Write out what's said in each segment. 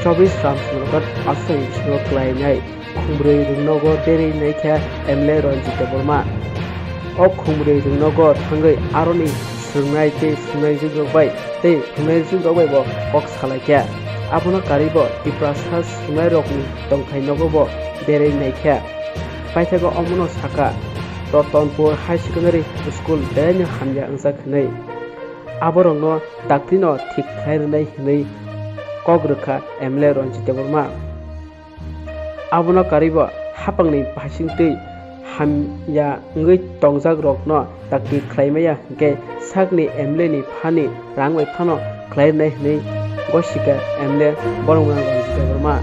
24 Lamsogo asai chiro Khwlainani Khungbrwi Nogo Deri Naikha MLA Ranjit Debbarma o Khungbrwi Nogo thangai aroni sungnai te sungnai jogbai te sungnai jogbai bo kok salaikya abono karibo tiprasa Khwnaya ni Tongkhe Nogo bo Deri Naikha paithago omono saka Rotonpur High Secondary School dene hamya angsa khnai aborongno daktino thik khairnai hnai kogrukha MLA Ranjit Debbarma abono karibo hapangni pasingtei hamya ngoi tongjak rokno takti khlaimaya ke sakni MLA ni phani rangwai phano khlainai hnai gosika MLA Beraywi Ranjit Debbarma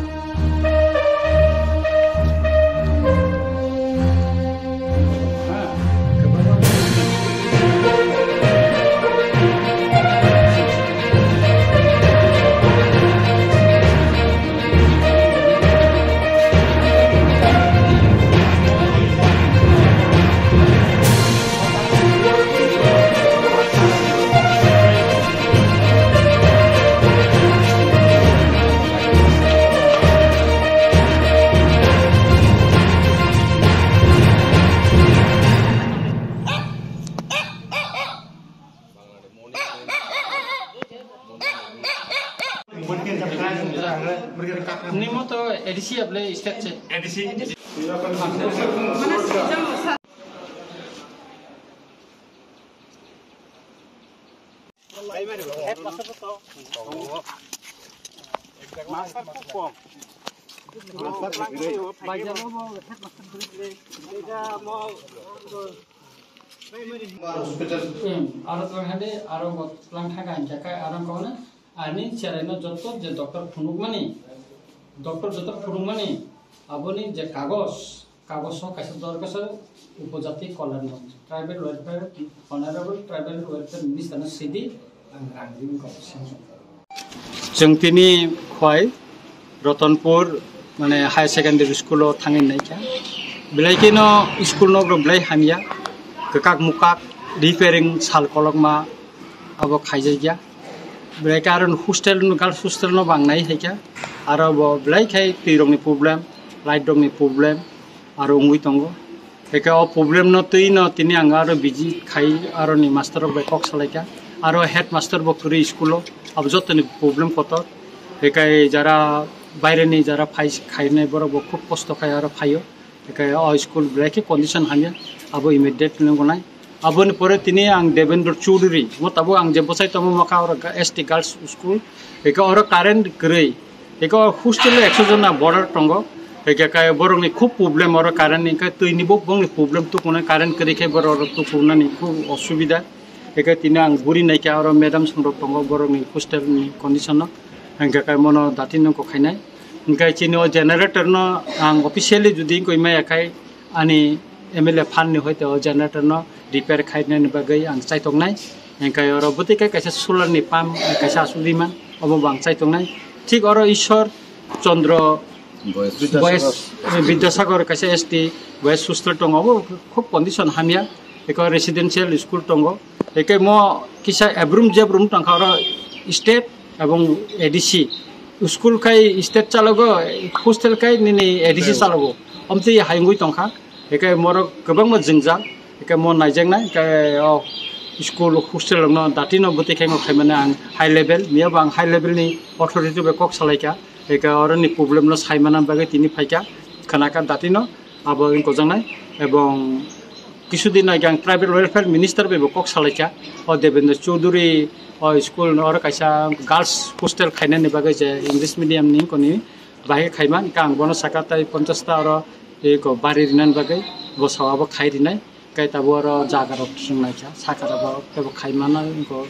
Nimo to edisi able state che edisi Ani cerana joto je doktor joto Khwrwngwi aboni je kagos kaisa dorkasa upojati kolano tribal welfare honorable tribal welfare minister city angrangjing komisen jengtini Khowai Rotonpur mane high secondary school o thangin naikha bilaikino school no blai hamya kakak mukak repairing sal kolokma abo khaijaya Karon hostel no girls hostel no bangnai haika aro bo blai khai tirong ni problem light dong ni problem aro ngui tongo heka o problem no tui no tini angaro biji khai aro ni master of kok salaika aro head master bo kuri school ab jot ni problem kotor heka jara baire ni jara phai khai nai boro bo khub kosto khai aro phaio heka o school blai ki condition hamya abo immediate no gonai aboni pore tini ang Devendra Chuduri motabo ang jebosai tomo maka or ST girls school eka or current grei eka hostel 100 jona border tongo eka kai borong ni khub problem or current ni ka tuini bok bong ni problem tu kona current kri khai boror tu kona ni khub osubida eka tini ang buri nai ka or madam sungro tongo borong ni hostel ni condition no anga kai mono datin no ko khainai inkai chini o generator no ang officially judi koi mai kai ani MLA fan ni hoite o generator no repair khaine ni bagai ang chaitongnai engkai oro butika kaisa solar ni pam kaisa suliman obo bang chaitongnai thik oro Ishwar Chandra boys Vidyasagar kaisa ST boys hostel tongo obo khub condition hamya eko residential school tongo ekai mo kisa abrum tangka oro state ebong ADC school kai state chalogo hostel kai ni ADC chalogo omti haingui tongkha ekai moro gobang mo jingjang ekai mo naijang ekai o school hostel no datino butikeng o khaimane ang high level miya bang high level ni authority be kok salaika ekai oroni problem no saimana bagai tini phaika khanaka datino abo ko jangnai ebong kisudin agang tribal welfare minister be kok salaika o Devendra Chuduri o school no or kaisa girls hostel khaina ni bagai je English medium ni koni bagai khaiman kang bono sakatai 50 ta oro eko bari rinan bagai bo sawabo khai rinai kai tabo ro jagarok sungnai cha sakara bo tebo khaimana ko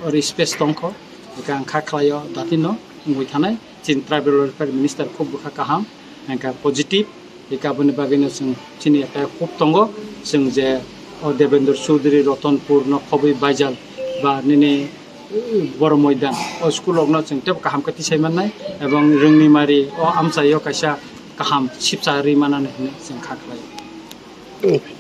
or space tongko ekang kha khlayo datino ngui thanai chin tribal welfare minister khub bukha kaham engka positive eka boni bagai no sing chini eta khub tongo sing je o Devendra Chuduri Rotonpur no khobai bajal ba nini bor moidan o school ogno sing tebo kaham kati saimanai ebong rungni mari o amsayo kaisa kaham sipsari manane sing kha khlai